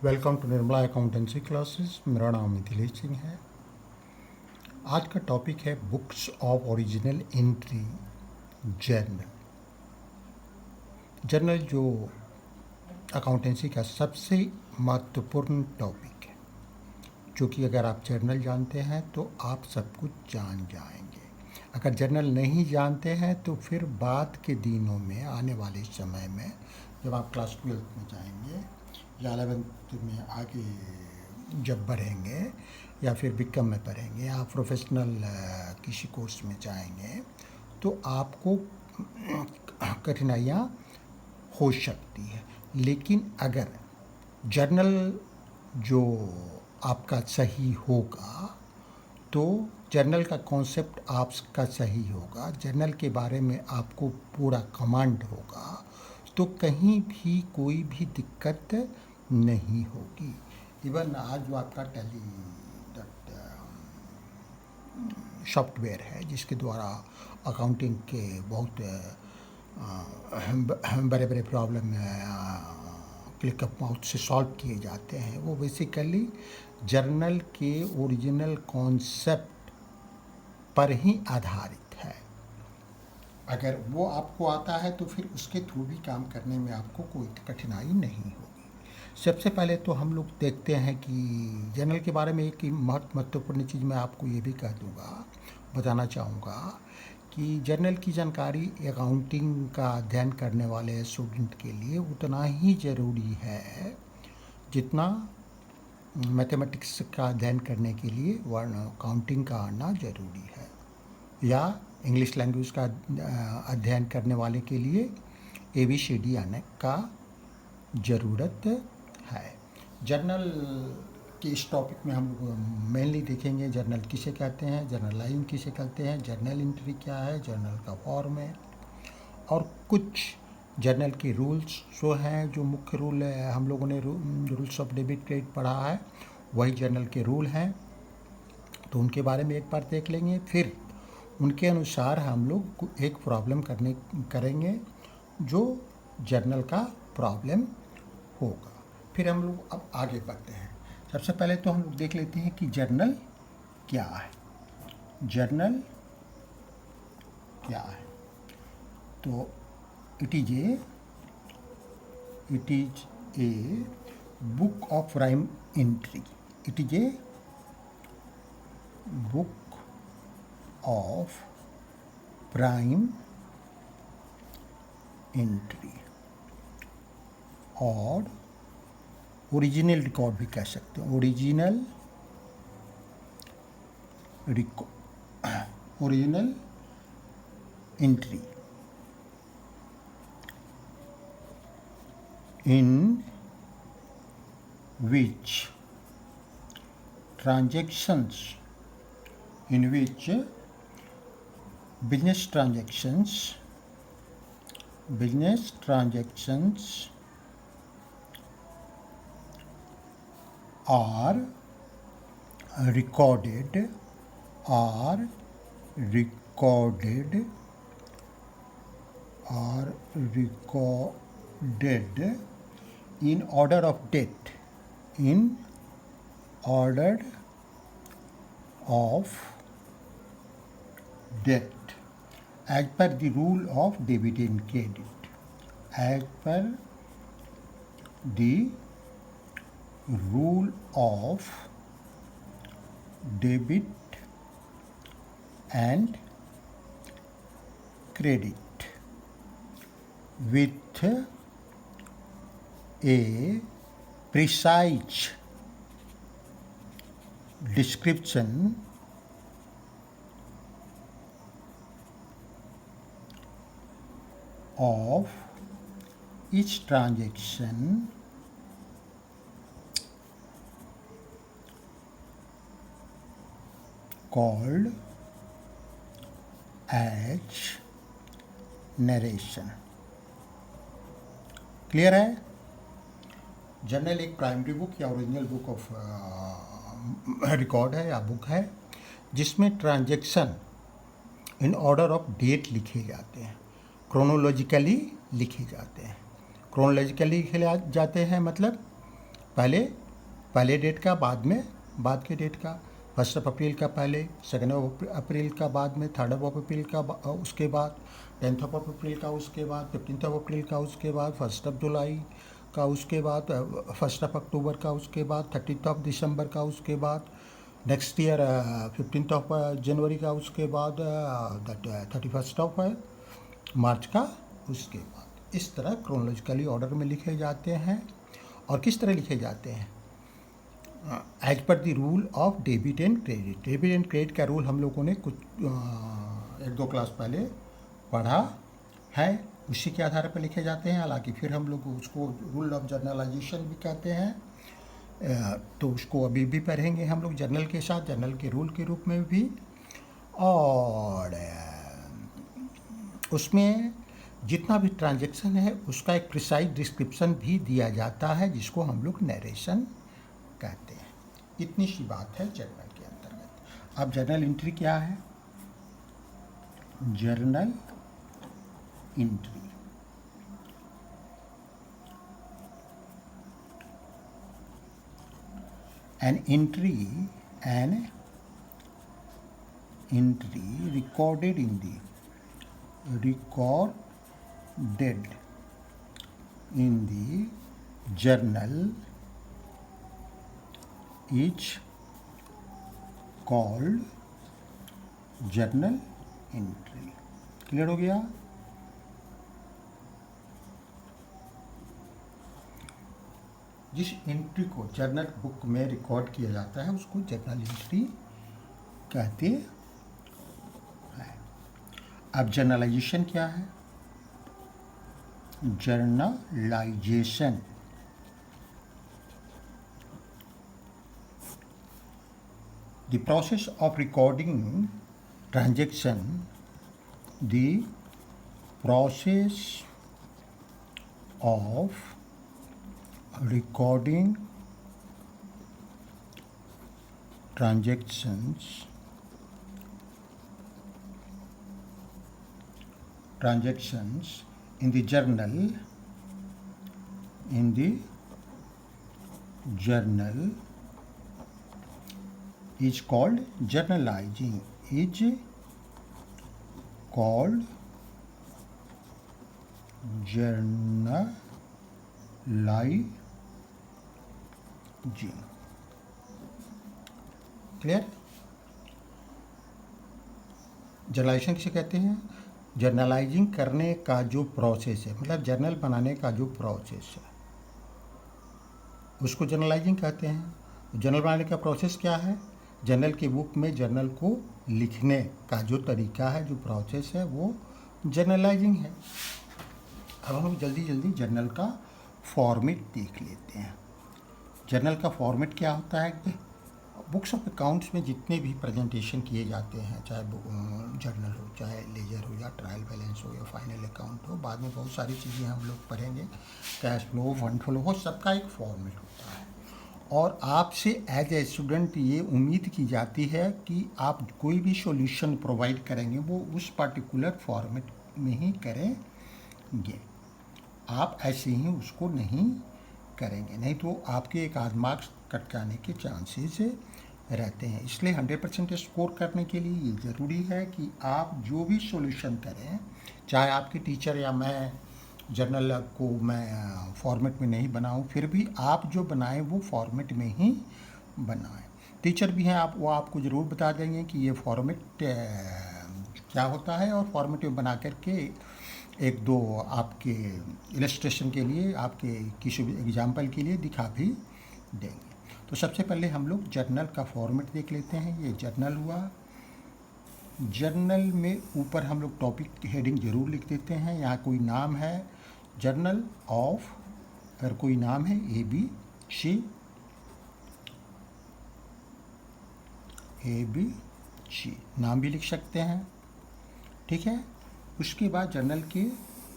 Welcome to Nirmala accountancy classes. मेरा नाम मिथिलेश सिंह है। आज का टॉपिक है books of original entry journal. Journal जो अकाउंटेंसी का सबसे महत्वपूर्ण टॉपिक है, जो कि अगर आप जर्नल जानते हैं तो आप सब कुछ जान जाएंगे। अगर जर्नल नहीं जानते हैं तो फिर बाद के दिनों में, आने वाले समय में, जब आप क्लास 12th में जाएंगे या 11th में आगे जब बढ़ेंगे या फिर बीकॉम में पढ़ेंगे या प्रोफेशनल किसी कोर्स में जाएंगे तो आपको कठिनाइयाँ हो सकती है। लेकिन अगर जर्नल जो आपका सही होगा तो जर्नल का कॉन्सेप्ट आपका सही होगा, जर्नल के बारे में आपको पूरा कमांड होगा, तो कहीं भी कोई भी दिक्कत नहीं होगी। इवन आज जो आपका टैली सॉफ्टवेयर है जिसके द्वारा अकाउंटिंग के बहुत बड़े बड़े प्रॉब्लम क्लिक ऑफ माउथ से सॉल्व किए जाते हैं, वो बेसिकली जर्नल के ओरिजिनल कॉन्सेप्ट पर ही आधारित है। अगर वो आपको आता है तो फिर उसके थ्रू भी काम करने में आपको कोई कठिनाई नहीं होगी। सबसे पहले तो हम लोग देखते हैं कि जर्नल के बारे में एक महत्वपूर्ण चीज़ मैं आपको ये भी कह दूँगा, बताना चाहूँगा कि जर्नल की जानकारी अकाउंटिंग का अध्ययन करने वाले स्टूडेंट के लिए उतना ही ज़रूरी है जितना मैथमेटिक्स का अध्ययन करने के लिए अकाउंटिंग का आना ज़रूरी है, या इंग्लिश लैंग्वेज का अध्ययन करने वाले के लिए ABCD आने का ज़रूरत है। जर्नल के इस टॉपिक में हम मेनली देखेंगे जर्नल किसे कहते हैं, जर्नलाइजिंग किसे कहते हैं, जर्नल एंट्री क्या है, जर्नल का फॉर्म है, और कुछ जर्नल के रूल्स जो हैं, जो मुख्य रूल है, हम लोगों ने रूल्स ऑफ डेबिट क्रेडिट पढ़ा है, वही जर्नल के रूल हैं, तो उनके बारे में एक बार देख लेंगे। फिर उनके अनुसार हम लोग एक प्रॉब्लम करेंगे जो जर्नल का प्रॉब्लम होगा। फिर हम लोग अब आगे बढ़ते हैं। सबसे पहले तो हम लोग देख लेते हैं कि जर्नल क्या है। जर्नल क्या है? तो it is a book of prime entry. It is a book of prime entry और ओरिजिनल रिकॉर्ड भी कह सकते हैं। Original entry in which business transactions are recorded in order of date, as per the rule of debit and credit, as per the rule of debit and credit, with a precise description of each transaction called as narration। Clear है? Journal एक primary book या original book of record है या book है जिसमें transaction in order of date लिखे जाते हैं, क्रोनोलॉजिकली लिखे जाते हैं। क्रोनोलॉजिकली लिखे जाते हैं मतलब पहले डेट का, बाद के डेट का, 1 अप्रैल का पहले, 2 अप्रैल का बाद में, 3 अप्रैल का उसके बाद, 10 अप्रैल का उसके बाद, 15 अप्रैल का उसके बाद, 1 जुलाई का उसके बाद, 1 अक्टूबर का उसके बाद, 30 दिसंबर का उसके बाद, नेक्स्ट ईयर 15 जनवरी का उसके बाद, 31 मार्च का उसके बाद। इस तरह क्रोनोलॉजिकली ऑर्डर में लिखे जाते हैं। और किस तरह लिखे जाते हैं? As per the rule of debit and credit. Debit and credit का रूल हम लोगों ने कुछ 1-2 क्लास पहले पढ़ा है, उसी के आधार पर लिखे जाते हैं। हालांकि फिर हम लोग उसको रूल ऑफ जर्नलाइजेशन भी कहते हैं, तो उसको अभी भी पढ़ेंगे हम लोग जर्नल के साथ, जर्नल के रूल के रूप में भी। और उसमें जितना भी ट्रांजैक्शन है उसका एक प्रिसाइज डिस्क्रिप्शन भी दिया जाता है, जिसको हम लोग नरेशन कहते हैं। इतनी सी बात है जर्नल के अंतर्गत। अब जर्नल एंट्री क्या है? Journal entry an entry recorded in the journal is called journal entry। Clear हो गया? जिस एंट्री को जर्नल बुक में रिकॉर्ड किया जाता है उसको जर्नल एंट्री कहते हैं। अब जर्नलाइजेशन क्या है? Journalisation the process of recording transaction, the process of recording transactions in the journal is called journalizing, clear? Journalisation किसे कहते हैं? जर्नलाइजिंग करने का जो प्रोसेस है, मतलब जर्नल बनाने का जो प्रोसेस है उसको जर्नलाइजिंग कहते हैं। जर्नल बनाने का प्रोसेस क्या है? जर्नल की बुक में जर्नल को लिखने का जो तरीका है, जो प्रोसेस है, वो जर्नलाइजिंग है। अब हम जल्दी जर्नल का फॉर्मेट देख लेते हैं। जर्नल का फॉर्मेट क्या होता है कि बुक्स ऑफ अकाउंट्स में जितने भी प्रेजेंटेशन किए जाते हैं, चाहे जर्नल हो, चाहे लेजर हो, या ट्रायल बैलेंस हो, या फाइनल अकाउंट हो, बाद में बहुत सारी चीज़ें हम लोग पढ़ेंगे, कैश फ्लो, फंड फ्लो हो, सबका एक फॉर्मेट होता है। और आपसे एज ए स्टूडेंट ये उम्मीद की जाती है कि आप कोई भी सॉल्यूशन प्रोवाइड करेंगे वो उस पर्टिकुलर फॉर्मेट में ही करेंगे। आप ऐसे ही उसको नहीं करेंगे, नहीं तो आपके एक आध मार्क्स कट जाने के चांसेस रहते हैं। इसलिए 100% स्कोर करने के लिए ये ज़रूरी है कि आप जो भी सॉल्यूशन करें, चाहे आपके टीचर या मैं जर्नल को मैं फॉर्मेट में नहीं बनाऊं, फिर भी आप जो बनाएं वो फॉर्मेट में ही बनाएं। टीचर भी हैं, वो आपको ज़रूर बता देंगे कि ये फॉर्मेट क्या होता है, और फॉर्मेट में बना करके 1-2 आपके इलस्ट्रेशन के लिए, आपके किसी भी एग्जाम्पल के लिए दिखा भी देंगे। तो सबसे पहले हम लोग जर्नल का फॉर्मेट देख लेते हैं। ये जर्नल हुआ। जर्नल में ऊपर हम लोग टॉपिक हेडिंग ज़रूर लिख देते हैं। यहाँ कोई नाम है, जर्नल ऑफ, अगर कोई नाम है ABC, नाम भी लिख सकते हैं, ठीक है। उसके बाद जर्नल के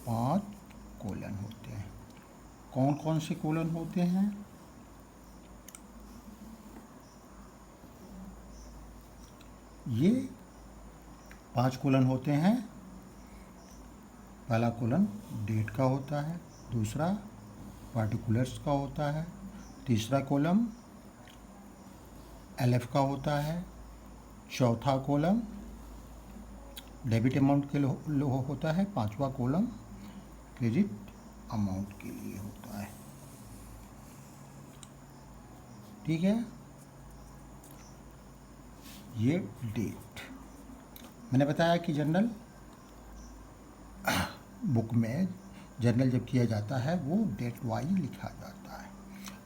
5 कॉलम होते हैं। कौन कौन से कॉलम होते हैं? ये 5 कॉलम होते हैं। पहला कॉलम डेट का होता है, दूसरा पार्टिकुलर्स का होता है, तीसरा कॉलम LF का होता है, चौथा कॉलम डेबिट अमाउंट के लिए होता है, पांचवा कॉलम क्रेडिट अमाउंट के लिए होता है। ठीक है, ये डेट मैंने बताया कि जर्नल बुक में जर्नल जब किया जाता है वो डेट वाइज लिखा जाता है।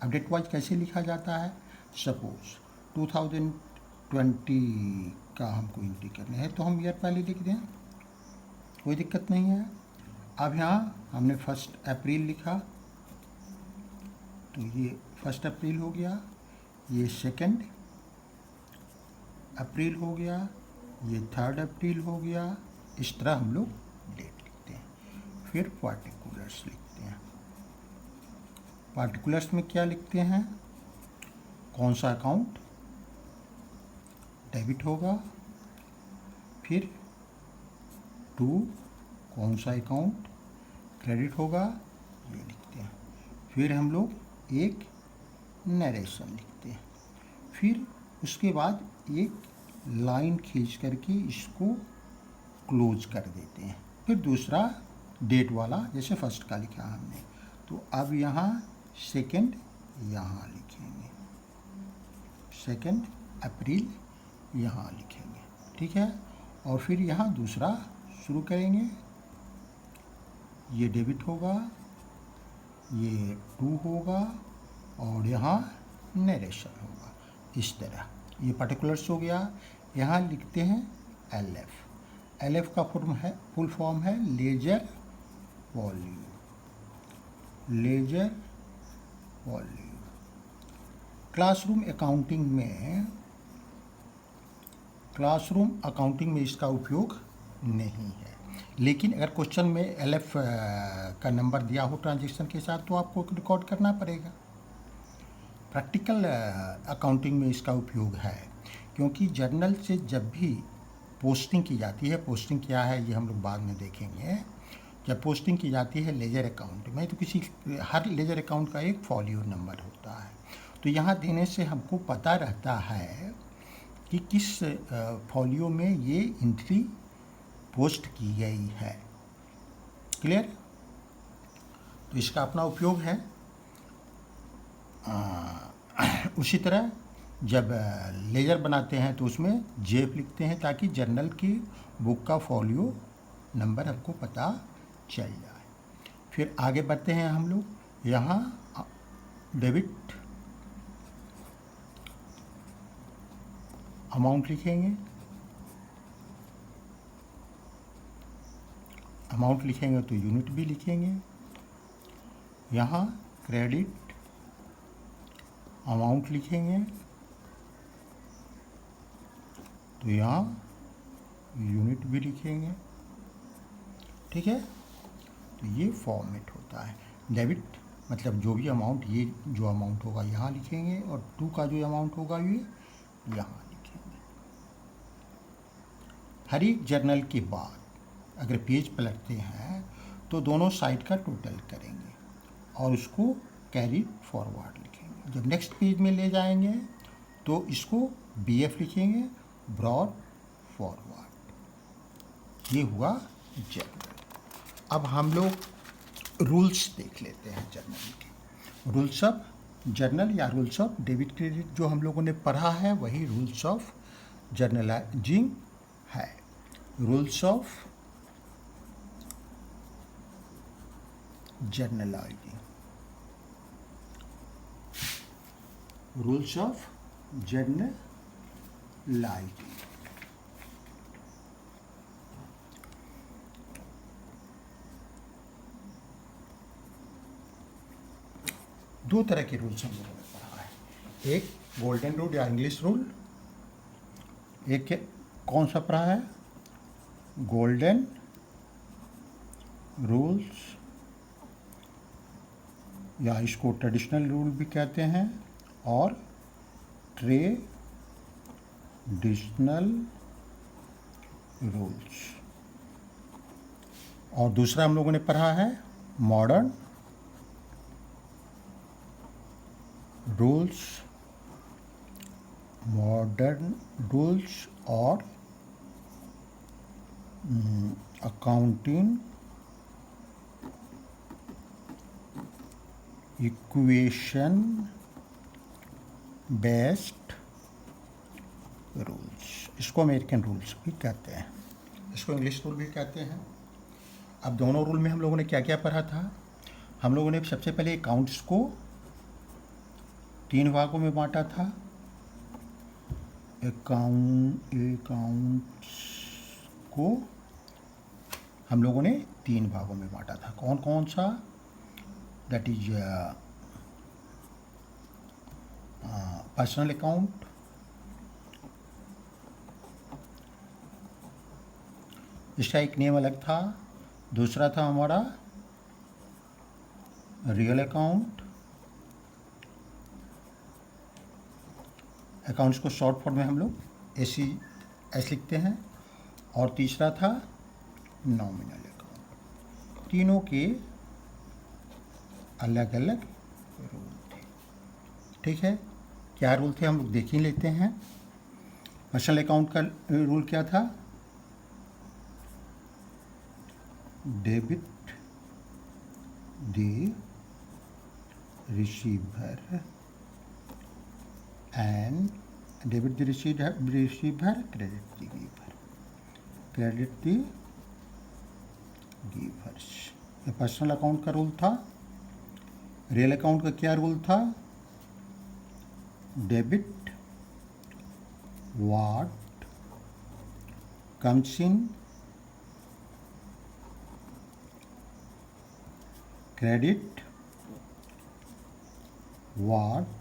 अब डेट वाइज कैसे लिखा जाता है? सपोज 2020 का हमको एंट्री करना है तो हम ईयर पहले लिख दें, कोई दिक्कत नहीं है। अब यहाँ हमने 1 अप्रैल लिखा तो ये 1 अप्रैल हो गया, ये 2 अप्रैल हो गया, ये 3 अप्रैल हो गया। इस तरह हम लोग डेट लिखते हैं। फिर पार्टिकुलर्स लिखते हैं। पार्टिकुलर्स में क्या लिखते हैं? कौन सा अकाउंट डेबिट होगा, फिर टू कौन सा अकाउंट क्रेडिट होगा, ये लिखते हैं। फिर हम लोग एक नरेशन लिखते हैं। फिर उसके बाद एक लाइन खींच करके इसको क्लोज कर देते हैं। फिर दूसरा डेट वाला, जैसे 1 का लिखा हमने, तो अब यहाँ 2 यहाँ लिखेंगे, 2 अप्रैल यहाँ लिखेंगे। ठीक है, और फिर यहाँ दूसरा शुरू करेंगे। ये डेबिट होगा, ये 2 होगा और यहाँ नरेशन होगा। इस तरह ये पर्टिकुलर्स हो गया। यहाँ लिखते हैं LF। LF का फुल फॉर्म है ledger volume. Ledger volume classroom accounting में इसका उपयोग नहीं है, लेकिन अगर क्वेश्चन में LF का नंबर दिया हो ट्रांजेक्शन के साथ तो आपको रिकॉर्ड करना पड़ेगा। प्रैक्टिकल अकाउंटिंग में इसका उपयोग है, क्योंकि जर्नल से जब भी पोस्टिंग की जाती है, पोस्टिंग क्या है ये हम लोग बाद में देखेंगे। जब पोस्टिंग की जाती है लेजर अकाउंट में तो हर लेजर अकाउंट का एक फॉलियो नंबर होता है। तो यहाँ देने से हमको पता रहता है कि किस फॉलियो में ये एंट्री पोस्ट की गई है। क्लियर? तो इसका अपना उपयोग है। उसी तरह जब लेजर बनाते हैं तो उसमें JF लिखते हैं ताकि जर्नल की बुक का फॉलियो नंबर हमको पता चल जाए। फिर आगे बढ़ते हैं हम लोग। यहाँ डेबिट अमाउंट लिखेंगे, अमाउंट लिखेंगे तो यूनिट भी लिखेंगे। यहाँ क्रेडिट अमाउंट लिखेंगे तो यहाँ यूनिट भी लिखेंगे। ठीक है, तो ये फॉर्मेट होता है। डेबिट मतलब जो भी अमाउंट, ये जो अमाउंट होगा यहाँ लिखेंगे और 2 का जो अमाउंट होगा ये यहाँ लिखेंगे। हर एक जर्नल के बाद अगर पेज पलटते हैं तो दोनों साइड का टोटल करेंगे और उसको कैरी फॉरवर्ड लिखेंगे। जब नेक्स्ट पेज में ले जाएंगे तो इसको BF लिखेंगे, ब्रॉड फॉरवर्ड। ये हुआ जर्नल। अब हम लोग रूल्स देख लेते हैं जर्नल के। रूल्स ऑफ जर्नल या रूल्स ऑफ डेबिट क्रेडिट जो हम लोगों ने पढ़ा है वही रूल्स ऑफ जर्नलाइजिंग है। Rules of journalising, rules of journalising. दो तरह के रूल्स हम लोगों ने पढ़ा है, एक गोल्डन रूल या इंग्लिश रूल, एक कौन सा पढ़ा है? गोल्डन रूल्स या इसको ट्रेडिशनल रूल भी कहते हैं और ट्रेडिशनल रूल्स। और दूसरा हम लोगों ने पढ़ा है मॉडर्न रूल्स, मॉडर्न रूल्स और अकाउंटिंग इक्वेशन बेस्ड रूल्स। इसको अमेरिकन रूल्स भी कहते हैं, इसको इंग्लिश रूल भी कहते हैं। अब दोनों रूल में हम लोगों ने क्या क्या पढ़ा था? हम लोगों ने सबसे पहले अकाउंट्स को 3 भागों में बांटा था। अकाउंट्स को हम लोगों ने 3 भागों में बांटा था। कौन कौन सा? दैट इज पर्सनल अकाउंट, इसका एक नेम अलग था। दूसरा था हमारा रियल अकाउंट, अकाउंट्स को शॉर्ट फॉर्म में हम लोग एस लिखते हैं। और तीसरा था नॉमिनल अकाउंट। तीनों के अलग अलग रूल थे। ठीक है, क्या रूल थे हम लोग देख ही लेते हैं। पर्सनल अकाउंट का रूल क्या था? Debit the receiver and debit the receiver, credit the giver, credit the givers. ये पर्सनल अकाउंट का रूल था। रियल अकाउंट का क्या रूल था? Debit what comes in, credit what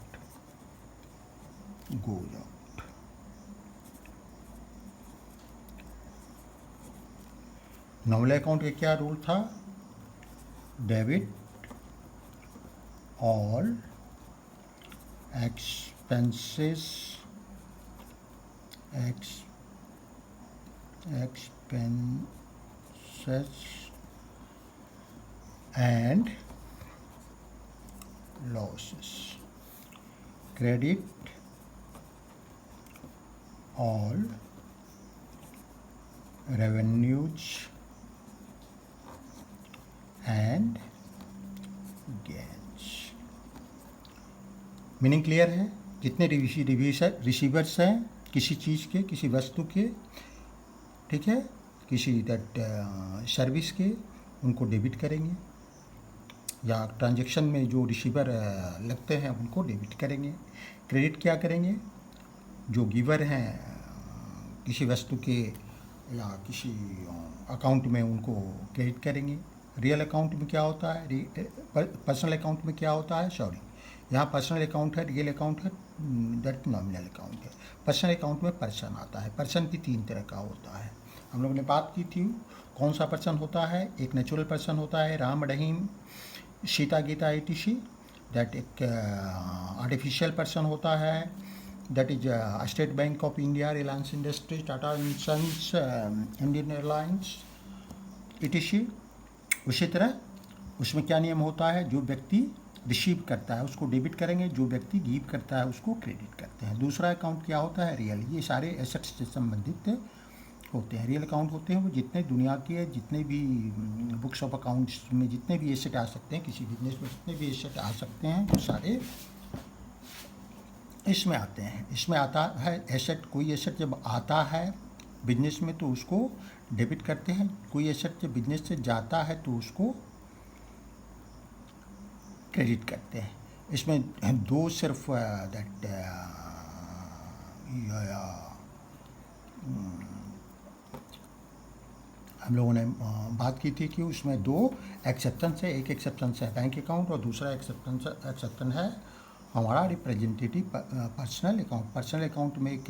goes out। Nominal account का क्या रूल था? Debit all expenses and losses, credit all revenues and gains। Meaning clear है? जितने रिसीवर्स हैं किसी चीज़ के, किसी वस्तु के, ठीक है, किसी दैट सर्विस के, उनको डेबिट करेंगे, या ट्रांजैक्शन में जो रिसीवर लगते हैं उनको डेबिट करेंगे। क्रेडिट क्या करेंगे? जो गिवर हैं किसी वस्तु के या किसी अकाउंट में, उनको क्रेडिट करेंगे। रियल अकाउंट में क्या होता है? पर्सनल अकाउंट में क्या होता है? सॉरी, यहाँ पर्सनल अकाउंट है, रियल अकाउंट है, दैट नॉमिनल अकाउंट है। पर्सनल अकाउंट में पर्सन आता है। पर्सन भी 3 तरह का होता है। हम लोगों ने बात की थी कौन सा पर्सन होता है। एक नेचुरल पर्सन होता है, राम रहीम सीता गीता etc। दैट एक आर्टिफिशियल पर्सन होता है, that is State Bank of India, Reliance Industries, Tata and Sons, Indian Airlines etc। उसी तरह उसमें क्या नियम होता है? जो व्यक्ति रिसीव करता है उसको डेबिट करेंगे, जो व्यक्ति गिव करता है उसको क्रेडिट करते हैं। दूसरा अकाउंट क्या होता है? रियल। ये सारे एसेट्स से संबंधित होते हैं। रियल अकाउंट होते हैं वो जितने दुनिया के जितने भी बुक्स ऑफ अकाउंट्स में जितने भी एसेट आ सकते हैं, किसी बिजनेस में जितने भी एसेट आ सकते हैं, वो सारे इसमें आते हैं। इसमें आता है एसेट, कोई एसेट जब आता है बिजनेस में तो उसको डेबिट करते हैं, कोई एसेट जब बिजनेस से जाता है तो उसको क्रेडिट करते हैं। इसमें 2 सिर्फ दैट हम लोगों ने बात की थी कि उसमें 2 एक्सेप्शंस है। एक एक्सेप्शंस है बैंक अकाउंट और दूसरा एक्सेप्शन है हमारा representative personal account. Personal account में एक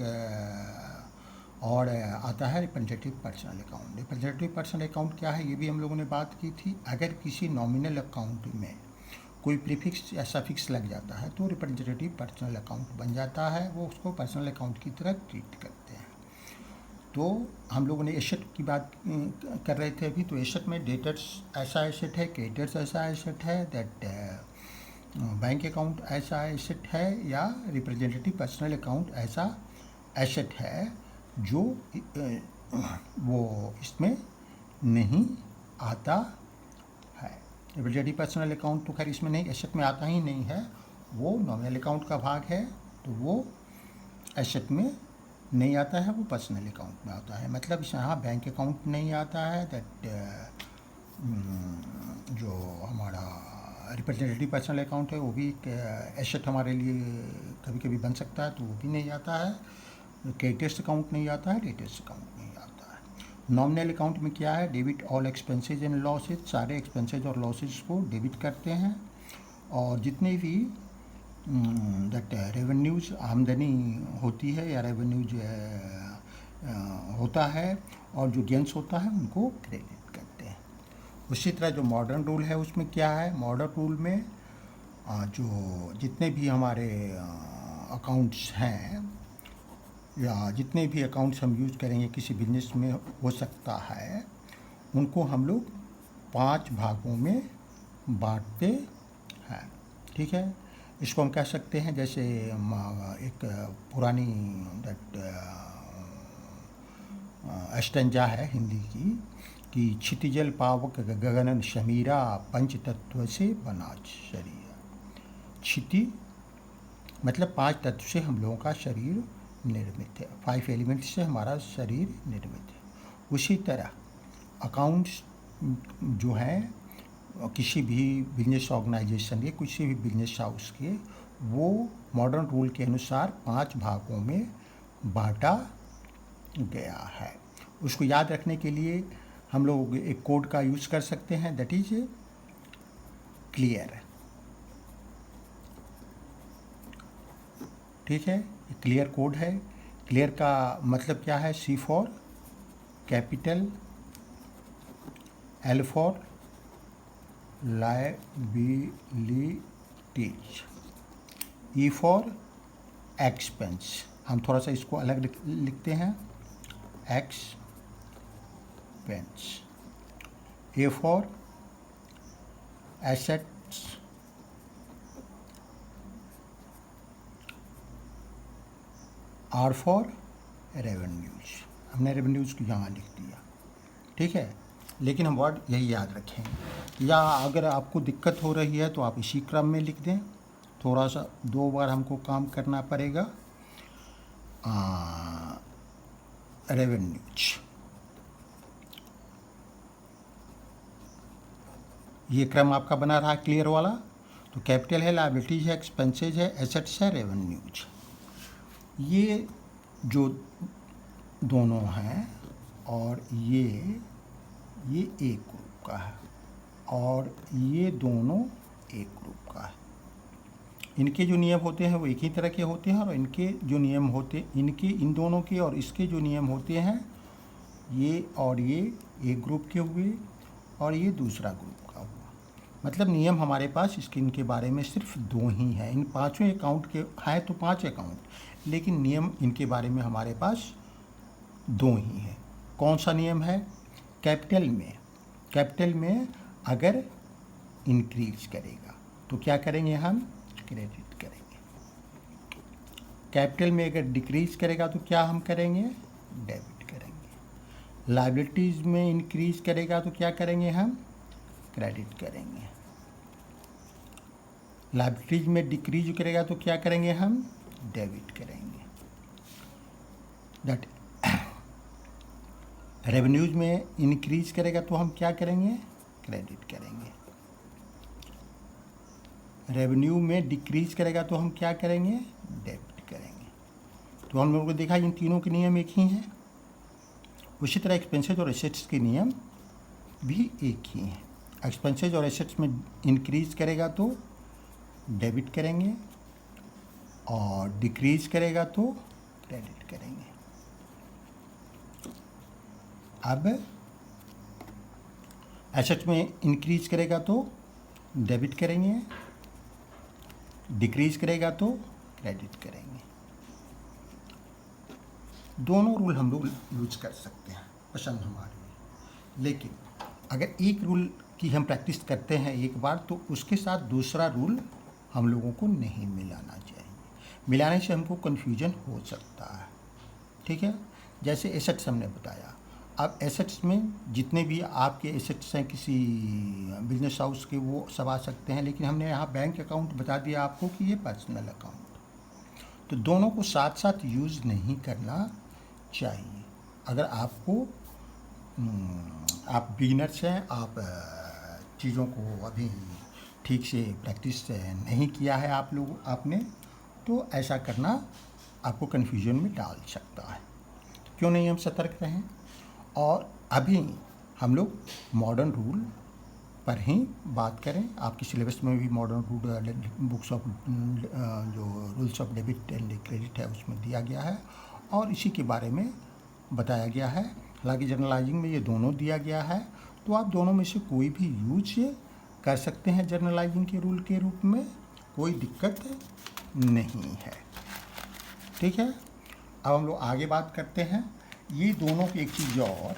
और आता है representative personal account. Representative personal account क्या है ये भी हम लोगों ने बात की थी। अगर किसी नॉमिनल अकाउंट में कोई प्रीफिक्स या सफिक्स लग जाता है तो रिप्रेजेंटेटिव पर्सनल अकाउंट बन जाता है, वो उसको पर्सनल अकाउंट की तरह ट्रीट करते हैं। तो हम लोगों ने एसेट की बात कर रहे थे अभी। तो एसेट में डेटर्स ऐसा एसेट है, क्रेडिटर्स ऐसा एसेट है, दैट बैंक अकाउंट ऐसा एसेट है या रिप्रेजेंटेटिव पर्सनल अकाउंट ऐसा एसेट है जो वो इसमें नहीं आता है। रिप्रेजेंटेटिव पर्सनल अकाउंट तो खैर इसमें नहीं, एसेट में आता ही नहीं है, वो नॉमिनल अकाउंट का भाग है, तो वो एसेट में नहीं आता है, वो पर्सनल अकाउंट में आता है। मतलब यहाँ बैंक अकाउंट नहीं आता है, दैट जो हमारा रिप्रेजेंटेटिव पर्सनल अकाउंट है वो भी एक एसेट हमारे लिए कभी कभी बन सकता है, तो वो भी नहीं आता है। क्रेडिटर्स अकाउंट नहीं आता है, डेटर्स अकाउंट नहीं आता है। नॉमिनल अकाउंट में क्या है, debit all expenses and losses, सारे एक्सपेंसेज और लॉसेज को डेबिट करते हैं, और जितने भी दैट रेवेन्यूज आमदनी होती है या रेवेन्यूज होता है और जो गेंस होता है उनको क्रेडिट करते हैं। उसी तरह जो मॉडर्न रूल है उसमें क्या है, मॉडर्न रूल में जो जितने भी हमारे अकाउंट्स हैं या जितने भी अकाउंट्स हम यूज़ करेंगे किसी बिजनेस में हो सकता है, उनको हम लोग 5 भागों में बांटते हैं। ठीक है, इसको हम कह सकते हैं जैसे एक पुरानी दैट अस्टंजा है हिंदी की कि क्षितिजल पावक गगनन शमीरा पंच तत्व से बना शरीर। क्षिति मतलब 5 तत्व से हम लोगों का शरीर निर्मित है, 5 एलिमेंट्स से हमारा शरीर निर्मित है। उसी तरह अकाउंट्स जो हैं किसी भी बिजनेस ऑर्गेनाइजेशन के, किसी भी बिजनेस हाउस के, वो मॉडर्न रूल के अनुसार 5 भागों में बांटा गया है। उसको याद रखने के लिए हम लोग एक कोड का यूज़ कर सकते हैं, दैट इज क्लियर। ठीक है, क्लियर कोड है। क्लियर का मतलब क्या है, C for capital, L for liabilities, E for expense, हम थोड़ा सा इसको अलग लिखते हैं, expense, A for assets, R for revenues. हमने रेवेन्यूज को यहाँ लिख दिया। ठीक है, लेकिन हम वर्ड यही याद रखें, या अगर आपको दिक्कत हो रही है तो आप इसी क्रम में लिख दें, थोड़ा सा 2 बार हमको काम करना पड़ेगा। रेवेन्यूज, ये क्रम आपका बना रहा क्लियर वाला, तो कैपिटल है, लायबिलिटीज है, एक्सपेंसेज है, एसेट्स है, रेवेन्यूज। ये जो दोनों हैं और ये एक ग्रुप का है और ये दोनों एक ग्रुप का है। इनके जो नियम होते हैं वो एक ही तरह के होते हैं, और इनके जो नियम होते इनके इन दोनों के और इसके जो नियम होते हैं, ये और ये एक ग्रुप के हुए और ये दूसरा ग्रुप का हुआ। मतलब नियम हमारे पास इसके इनके बारे में सिर्फ 2 ही हैं। इन 5 अकाउंट के हैं तो 5 अकाउंट, लेकिन नियम इनके बारे में हमारे पास 2 ही हैं। कौन सा नियम है, कैपिटल में अगर इंक्रीज करेगा तो क्या करेंगे, हम क्रेडिट करेंगे। कैपिटल में अगर डिक्रीज करेगा तो क्या हम करेंगे, डेबिट करेंगे। लायबिलिटीज में इंक्रीज करेगा तो क्या करेंगे, हम क्रेडिट करेंगे। लायबिलिटीज में डिक्रीज करेगा तो क्या करेंगे, हम डेबिट करेंगे। दैट रेवेन्यूज में इंक्रीज करेगा तो हम क्या करेंगे, क्रेडिट करेंगे। रेवेन्यू में डिक्रीज करेगा तो हम क्या करेंगे, डेबिट करेंगे। तो हम लोगों को देखा इन तीनों के नियम एक ही हैं। उसी तरह एक्सपेंसेज और एसेट्स के नियम भी एक ही हैं। एक्सपेंसेज और एसेट्स में इंक्रीज करेगा तो डेबिट करेंगे और डिक्रीज करेगा तो क्रेडिट करेंगे। अब एसेट्स में इंक्रीज करेगा तो डेबिट करेंगे, डिक्रीज करेगा तो क्रेडिट करेंगे। दोनों रूल हम लोग यूज कर सकते हैं, पसंद हमारी। लेकिन अगर एक रूल की हम प्रैक्टिस करते हैं एक बार, तो उसके साथ दूसरा रूल हम लोगों को नहीं मिलाना चाहिए। मिलाने से हमको कन्फ्यूजन हो सकता है, ठीक है। जैसे एसेट्स हमने बताया, अब एसेट्स में जितने भी आपके एसेट्स हैं किसी बिजनेस हाउस के वो सब आ सकते हैं, लेकिन हमने यहाँ बैंक अकाउंट बता दिया आपको कि ये पर्सनल अकाउंट। तो दोनों को साथ साथ यूज़ नहीं करना चाहिए। अगर आपको आप बिगिनर्स हैं, आप चीज़ों को अभी ठीक से प्रैक्टिस नहीं किया है आपने, तो ऐसा करना आपको कन्फ्यूजन में डाल सकता है। क्यों नहीं हम सतर्क रहें। और अभी हम लोग मॉडर्न रूल पर ही बात करें। आपके सिलेबस में भी मॉडर्न रूल बुक्स ऑफ जो rules of debit and credit है उसमें दिया गया है और इसी के बारे में बताया गया है। हालांकि जर्नलाइजिंग में ये दोनों दिया गया है, तो आप दोनों में से कोई भी यूज कर सकते हैं जर्नलाइजिंग के रूल के रूप में, कोई दिक्कत नहीं है, ठीक है। अब हम लोग आगे बात करते हैं। ये दोनों की एक चीज़ और,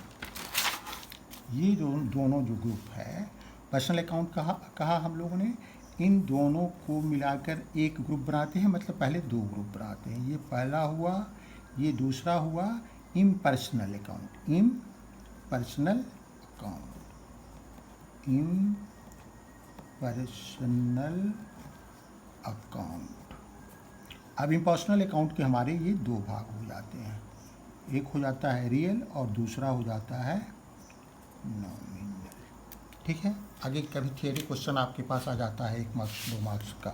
ये दोनों जो ग्रुप है, पर्सनल अकाउंट कहा हम लोगों ने, इन दोनों को मिलाकर एक ग्रुप बनाते हैं, मतलब पहले दो ग्रुप बनाते हैं। ये पहला हुआ, ये दूसरा हुआ impersonal account. Impersonal account, impersonal account. अब इम्पर्सनल अकाउंट के हमारे ये दो भाग हो जाते हैं, एक हो जाता है रियल और दूसरा हो जाता है नॉमिनल, ठीक है। आगे कभी थियरी क्वेश्चन आपके पास आ जाता है 1 मार्क्स 2 मार्क्स का,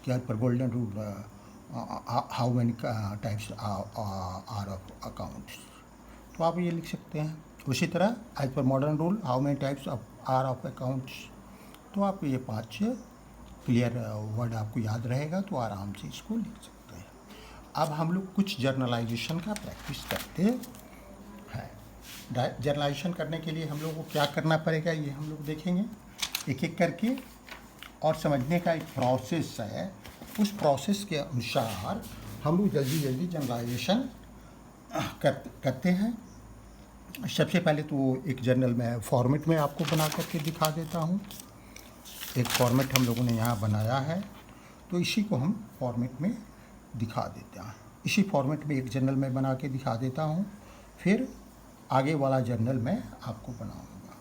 क्या पर golden rule how many types are of accounts, तो आप ये लिख सकते हैं। उसी तरह as per modern rule how many types are of accounts, तो आप ये 5 क्लियर वर्ड आपको याद रहेगा तो आराम से इसको लिख सकते हैं। अब हम लोग कुछ जर्नलाइजेशन का प्रैक्टिस करते हैं। जर्नलाइजेशन करने के लिए हम लोग को क्या करना पड़ेगा ये हम लोग देखेंगे एक एक करके, और समझने का एक प्रोसेस है। उस प्रोसेस के अनुसार हम लोग जल्दी जल्दी जर्नलाइजेशन करते हैं। सबसे पहले तो एक जर्नल में फॉर्मेट में आपको बना करके दिखा देता हूँ। एक फॉर्मेट हम लोगों ने यहाँ बनाया है, तो इसी को हम फॉर्मेट में दिखा देते हैं। इसी फॉर्मेट में एक जर्नल में बना के दिखा देता हूँ, फिर आगे वाला जर्नल मैं आपको बनाऊँगा।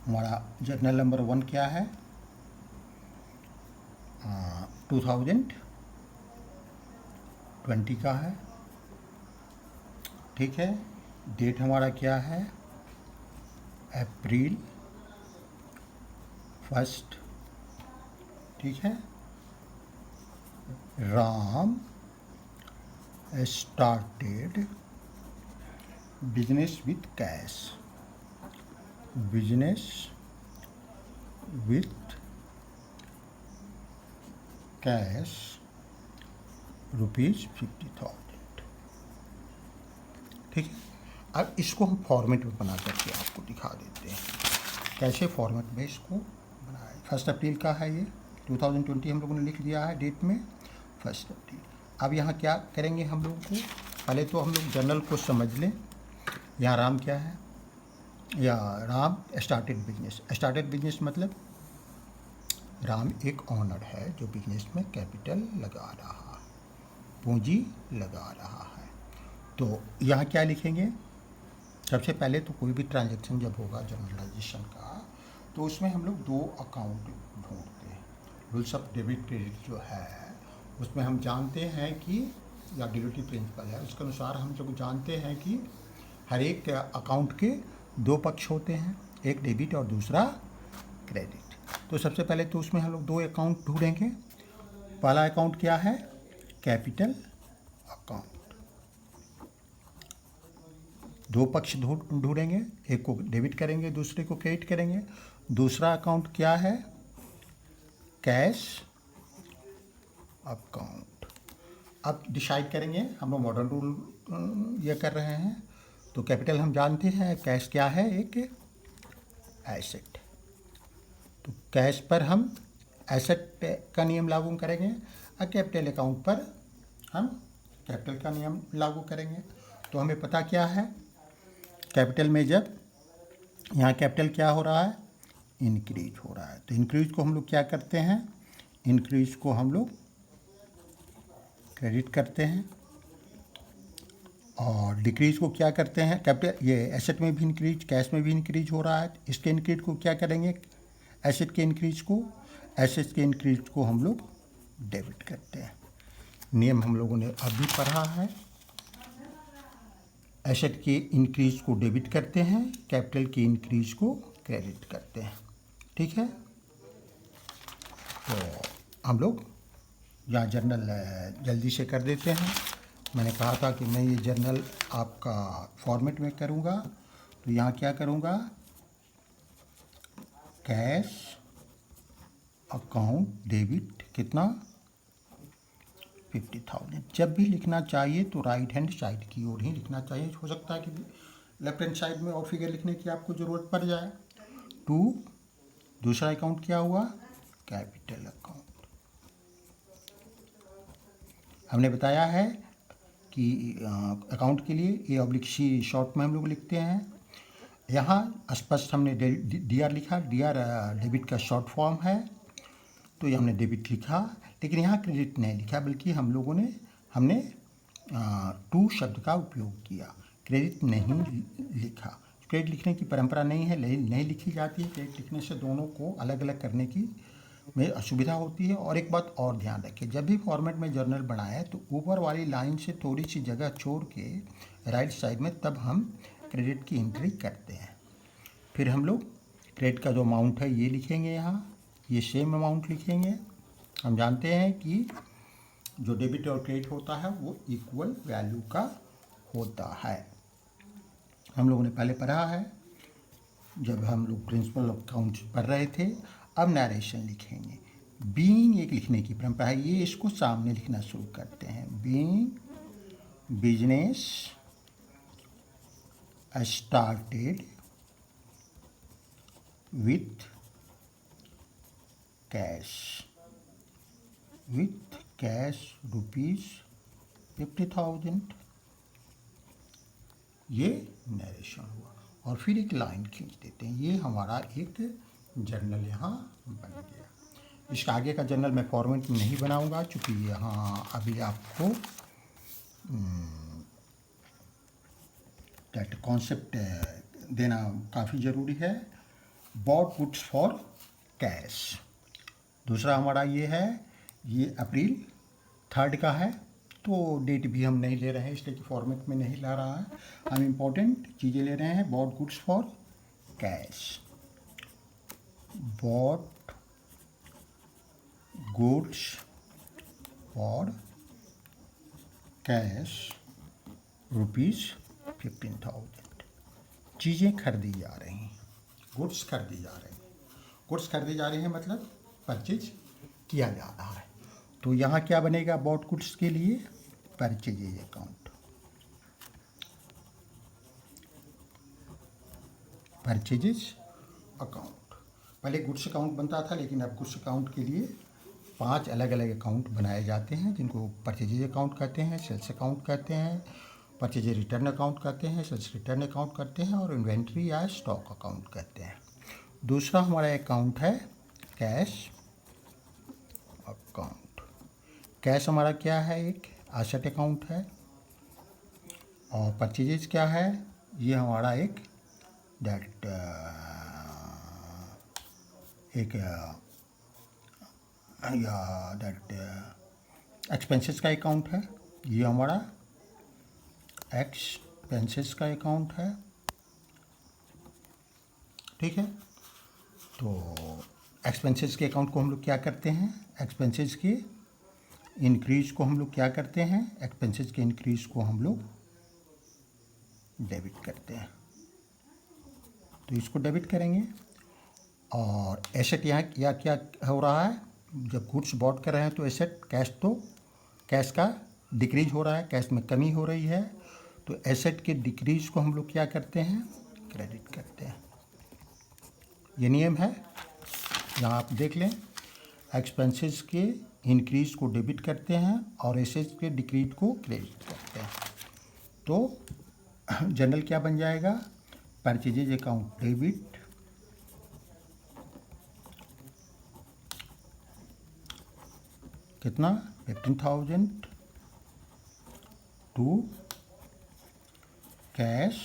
हमारा जर्नल नंबर 1 क्या है, 2020 का है, ठीक है। डेट हमारा क्या है, अप्रैल 1, ठीक है। Ram started business with cash, business with cash ₹50,000, ठीक है। अब इसको हम फॉर्मेट में बना करके आपको दिखा देते हैं कैसे फॉर्मेट में इसको बनाया। 1 अप्रैल का है ये, 2020 हम लोगों ने लिख दिया है डेट में 1 अप्रैल। अब यहाँ क्या करेंगे हम लोगों को, पहले तो हम लोग जर्नल को समझ लें। यहाँ राम क्या है, या Ram started business. Started business मतलब राम एक ऑनर है जो बिजनेस में कैपिटल लगा रहा, पूंजी लगा रहा है। तो यहाँ क्या लिखेंगे, सबसे पहले तो कोई भी ट्रांजैक्शन जब होगा जर्नलाइजेशन का, तो उसमें हम लोग 2 अकाउंट ढूंढते हैं। रूल्स ऑफ डेबिट क्रेडिट जो है उसमें हम जानते हैं कि, या डिल्यूटिव प्रिंसिपल है उसके अनुसार हम लोग जानते हैं कि हर एक अकाउंट के 2 पक्ष होते हैं, एक डेबिट और दूसरा क्रेडिट। तो सबसे पहले तो उसमें हम लोग 2 अकाउंट ढूंढेंगे। पहला अकाउंट क्या है, कैपिटल अकाउंट। 2 पक्ष ढूंढेंगे, एक को डेबिट करेंगे दूसरे को क्रेडिट करेंगे। दूसरा अकाउंट क्या है, कैश अकाउंट। अब डिसाइड करेंगे, हम लोग मॉडर्न रूल ये कर रहे हैं। तो कैपिटल हम जानते हैं, कैश क्या है, एक एसेट। तो कैश पर हम एसेट का नियम लागू करेंगे और कैपिटल अकाउंट पर हम कैपिटल का नियम लागू करेंगे। तो हमें पता क्या है, कैपिटल में जब यहाँ कैपिटल क्या हो रहा है, इंक्रीज हो रहा है। तो इंक्रीज को हम लोग क्या करते हैं, इंक्रीज को हम लोग क्रेडिट करते हैं, और डिक्रीज को क्या करते हैं, कैपिटल ये एसेट में भी इंक्रीज, कैश में भी इंक्रीज हो रहा है, इसके इंक्रीज को क्या करेंगे, एसेट के इंक्रीज को, एसेट के इंक्रीज को हम लोग डेबिट करते हैं। नियम हम लोगों ने अभी पढ़ा है, एसेट के इंक्रीज को डेबिट करते हैं, कैपिटल के इंक्रीज को क्रेडिट करते हैं। ठीक है, तो हम लोग यहाँ जर्नल जल्दी से कर देते हैं। मैंने कहा था कि मैं ये जर्नल आपका फॉर्मेट में करूँगा, तो यहाँ क्या करूँगा, कैश अकाउंट डेबिट कितना 50,000। जब भी लिखना चाहिए तो राइट हैंड साइड की ओर ही लिखना चाहिए। हो सकता है कि लेफ्ट हैंड साइड में और फिगर लिखने की आपको ज़रूरत पड़ जाए। टू दूसरा अकाउंट क्या हुआ, कैपिटल अकाउंट। हमने बताया है कि अकाउंट के लिए ए ऑब्लिक सी शॉर्ट में हम लोग लिखते हैं। यहाँ स्पष्ट हमने डी आर लिखा, डी आर डेबिट का शॉर्ट फॉर्म है, तो ये हमने डेबिट लिखा, लेकिन यहाँ क्रेडिट नहीं लिखा, बल्कि हमने टू शब्द का उपयोग किया, क्रेडिट नहीं लिखा। क्रेडिट लिखने की परंपरा नहीं है, नहीं लिखी जाती है। क्रेडिट लिखने से दोनों को अलग अलग करने की में असुविधा होती है। और एक बात और ध्यान रखें, जब भी फॉर्मेट में जर्नल बनाए तो ऊपर वाली लाइन से थोड़ी सी जगह छोड़ के राइट साइड में तब हम क्रेडिट की एंट्री करते हैं। फिर हम लोग क्रेडिट का जो अमाउंट है ये लिखेंगे, यहाँ ये सेम अमाउंट लिखेंगे। हम जानते हैं कि जो डेबिट और क्रेडिट होता है वो इक्वल वैल्यू का होता है। हम लोगों ने पहले पढ़ा है जब हम लोग प्रिंसिपल ऑफ अकाउंट्स पढ़ रहे थे। अब नरेशन लिखेंगे। बीइंग एक लिखने की परंपरा है, ये इसको सामने लिखना शुरू करते हैं। Being business started with cash rupees 50,000, ये नरेशन हुआ। और फिर एक लाइन खींच देते हैं, ये हमारा एक जर्नल यहाँ बन गया। इसका आगे का जर्नल मैं फॉर्मेट में नहीं बनाऊंगा, चूँकि यहाँ अभी आपको दैट कॉन्सेप्ट देना काफ़ी ज़रूरी है। Bought goods for cash. दूसरा हमारा ये है, ये अप्रैल 3 का है, तो डेट भी हम नहीं ले रहे हैं, इसलिए कि फॉर्मेट में नहीं ला रहा है। हम इम्पोर्टेंट चीज़ें ले रहे हैं। Bought goods for cash, bought goods for cash rupees 15,000। चीज़ें खरीदी जा रही हैं, गुड्स खरीदी जा रही हैं। गुड्स खरीदी जा रही हैं मतलब परचेज किया जा रहा है। तो यहाँ क्या बनेगा, बॉट गुड्स के लिए परचेजेज अकाउंट, परचेजेज अकाउंट। पहले गुड्स अकाउंट बनता था, लेकिन अब गुड्स अकाउंट के लिए 5 अलग अलग अकाउंट बनाए जाते हैं, जिनको परचेजेज अकाउंट कहते हैं, सेल्स अकाउंट कहते हैं, परचेजेज रिटर्न अकाउंट कहते हैं, सेल्स रिटर्न अकाउंट कहते हैं, और इन्वेंट्री या स्टॉक अकाउंट कहते हैं। दूसरा हमारा अकाउंट है कैश अकाउंट। कैश हमारा क्या है, एक एसेट अकाउंट है। और परचेजेज क्या है, ये हमारा एक एक्सपेंसेस का अकाउंट है। ये हमारा एक्सपेंसेस का अकाउंट है। ठीक है, तो एक्सपेंसेस के अकाउंट को हम लोग क्या करते हैं, एक्सपेंसेस के इंक्रीज को हम लोग क्या करते हैं, एक्सपेंसेस के इंक्रीज को हम लोग डेबिट करते हैं। तो इसको डेबिट करेंगे। और एसेट यहाँ क्या हो रहा है, जब गुड्स बॉट कर रहे हैं तो एसेट कैश का डिक्रीज हो रहा है, कैश में कमी हो रही है। तो एसेट के डिक्रीज को हम लोग क्या करते हैं, क्रेडिट करते हैं। ये नियम है, यहाँ आप देख लें। एक्सपेंसेस के इंक्रीज को डेबिट करते हैं और एसेट्स के डिक्रीज को क्रेडिट करते हैं। तो जनरल क्या बन जाएगा, परचेजेज अकाउंट डेबिट, कितना 15,000 टू कैश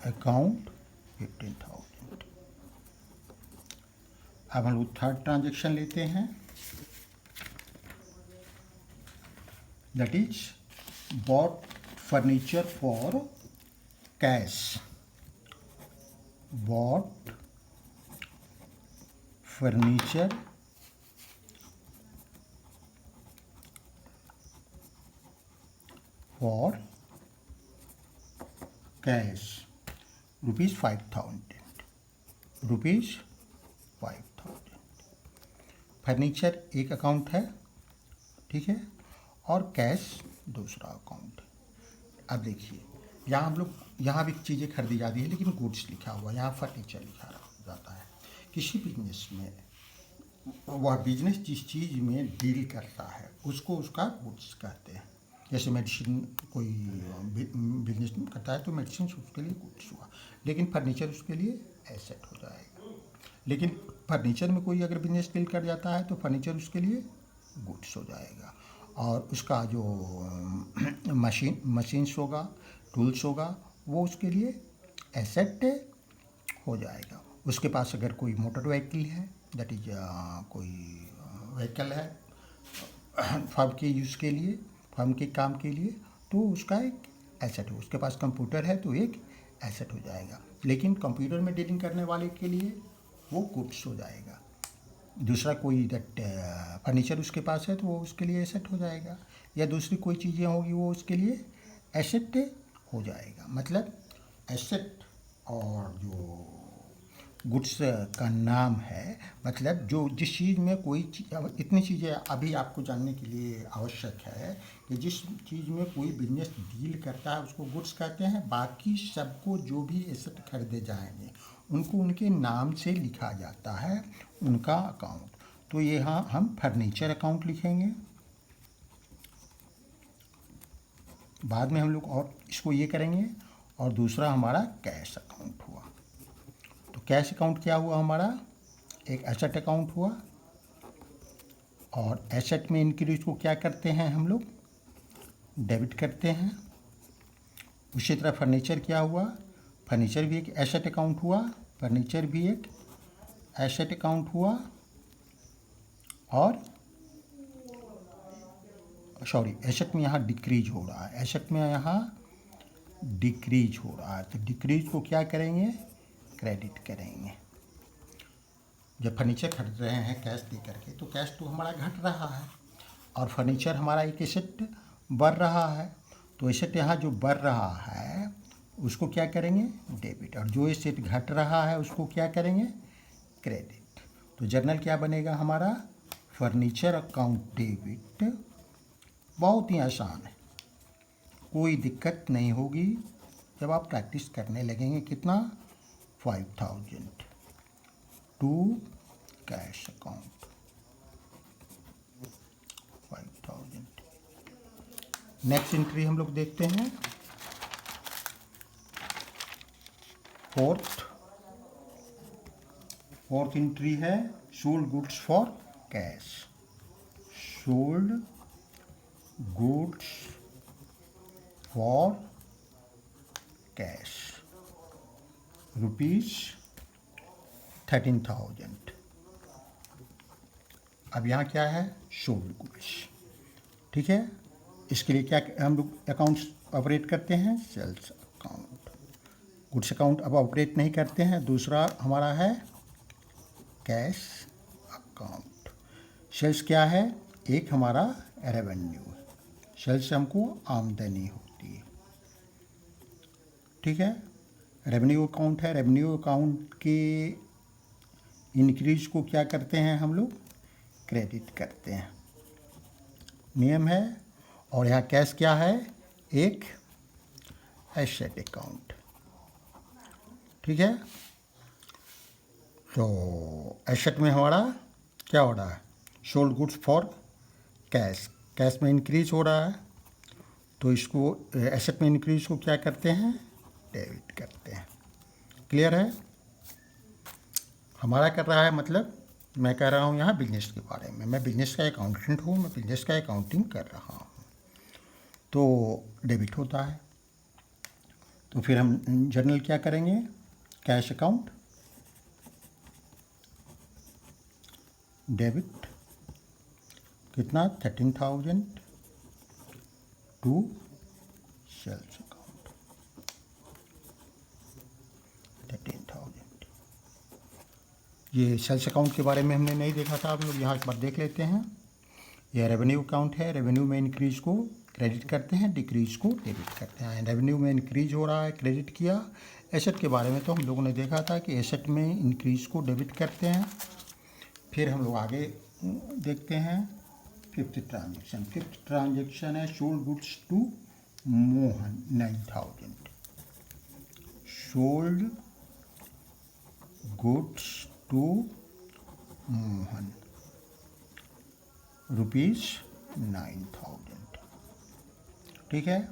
अकाउंट 15,000। अब हम लोग थर्ड ट्रांजेक्शन लेते हैं, that is bought furniture for cash, bought furniture for cash ₹5,000, ₹5,000। Furniture एक अकाउंट है, ठीक है, और कैश दूसरा अकाउंट है। अब देखिए यहाँ हम लोग यहाँ भी चीज़ें खरीदी जाती है, लेकिन गुड्स लिखा हुआ, यहाँ फर्नीचर लिखा जाता है। किसी बिजनेस में वह बिजनेस जिस चीज़ में डील करता है उसको उसका गुड्स कहते हैं। जैसे मेडिसिन, कोई बिजनेस करता है तो मेडिसिन उसके लिए गुड्स हुआ, लेकिन फर्नीचर उसके लिए एसेट हो जाएगा। लेकिन फर्नीचर में कोई अगर बिजनेस डील कर जाता है तो फर्नीचर उसके लिए गुड्स हो जाएगा, और उसका जो मशीन्स होगा, टूल्स होगा, वो उसके लिए एसेट हो जाएगा। उसके पास अगर कोई मोटर व्हीकल है, दैट इज कोई व्हीकल है फर्म के यूज़ के लिए, फर्म के काम के लिए, तो उसका एक एसेट हो। उसके पास कंप्यूटर है तो एक एसेट हो जाएगा, लेकिन कंप्यूटर में डीलिंग करने वाले के लिए वो गुड्स हो जाएगा। दूसरा कोई दैट फर्नीचर उसके पास है तो वो उसके लिए एसेट हो जाएगा, या दूसरी कोई चीज़ें होगी वो उसके लिए एसेट हो जाएगा। मतलब एसेट और जो गुड्स का नाम है, मतलब जो जिस चीज़ में कोई इतनी चीज़ें अभी आपको जानने के लिए आवश्यक है कि जिस चीज़ में कोई बिजनेस डील करता है उसको गुड्स कहते हैं। बाकी सबको जो भी एसेट खरीदे जाएंगे उनको उनके नाम से लिखा जाता है, उनका अकाउंट। तो यहाँ हम फर्नीचर अकाउंट लिखेंगे, बाद में हम लोग और इसको ये करेंगे, और दूसरा हमारा कैश अकाउंट हुआ। तो कैश अकाउंट क्या हुआ हमारा, एक एसेट अकाउंट हुआ, और एसेट में इंक्रीज को क्या करते हैं हम लोग, डेबिट करते हैं। उसी तरह फर्नीचर क्या हुआ, फर्नीचर भी एक एसेट अकाउंट हुआ, फर्नीचर भी एक एसेट अकाउंट हुआ, और सॉरी एसेट में यहाँ डिक्रीज हो रहा है, एसेट में यहाँ डिक्रीज हो रहा है, तो डिक्रीज को क्या करेंगे, क्रेडिट करेंगे। जब फर्नीचर खरीद रहे हैं कैश दे करके तो कैश तो हमारा घट रहा है, और फर्नीचर हमारा एक एसेट बढ़ रहा है, तो एसेट यहाँ जो बढ़ रहा है उसको क्या करेंगे, डेबिट, और जो एसेट घट रहा है उसको क्या करेंगे, क्रेडिट। तो जर्नल क्या बनेगा हमारा, फर्नीचर अकाउंट डेबिट। बहुत ही आसान है, कोई दिक्कत नहीं होगी जब आप प्रैक्टिस करने लगेंगे। कितना, 5,000 to cash account 5,000। Next entry हम लोग देखते हैं, फोर्थ एंट्री है sold goods for cash, sold goods for cash ₹13,000। अब यहाँ क्या है, सोल्ड गुड्स, ठीक है। इसके लिए क्या हम लोग अकाउंट्स ऑपरेट करते हैं, सेल्स अकाउंट। गुड्स अकाउंट अब ऑपरेट नहीं करते हैं, दूसरा हमारा है कैश अकाउंट। सेल्स क्या है, एक हमारा रेवेन्यू है, सेल्स से हमको आमदनी होती है, ठीक है। रेवेन्यू अकाउंट है, रेवेन्यू अकाउंट के इंक्रीज को क्या करते हैं हम लोग, क्रेडिट करते हैं, नियम है। और यहाँ कैश क्या है, एक एसेट अकाउंट, ठीक है। तो एसेट में हमारा क्या हो रहा है, sold goods for cash, cash में इंक्रीज हो रहा है, तो इसको एसेट में इंक्रीज को क्या करते हैं, डेबिट करते हैं। क्लियर है? हमारा कर रहा है मतलब मैं कह रहा हूँ यहाँ बिजनेस के बारे में। मैं बिजनेस का अकाउंटेंट हूँ, मैं बिजनेस का अकाउंटिंग कर रहा हूँ, तो डेबिट होता है। तो फिर हम जर्नल क्या करेंगे? कैश अकाउंट डेबिट कितना 13,000 टू सेल्स अकाउंट 13,000। ये सेल्स अकाउंट के बारे में हमने नहीं देखा था, आप लोग यहाँ एक बार देख लेते हैं। यह रेवेन्यू अकाउंट है। रेवेन्यू में इंक्रीज को क्रेडिट करते हैं, डिक्रीज को डेबिट करते हैं। रेवेन्यू में इंक्रीज हो रहा है, क्रेडिट किया। एसेट के बारे में तो हम लोगों ने देखा था कि एसेट में इंक्रीज को डेबिट करते हैं। फिर हम लोग आगे देखते हैं फिफ्थ ट्रांजेक्शन। फिफ्थ ट्रांजेक्शन है sold goods to Mohan 9,000। Sold goods to Mohan ₹9,000। ठीक है।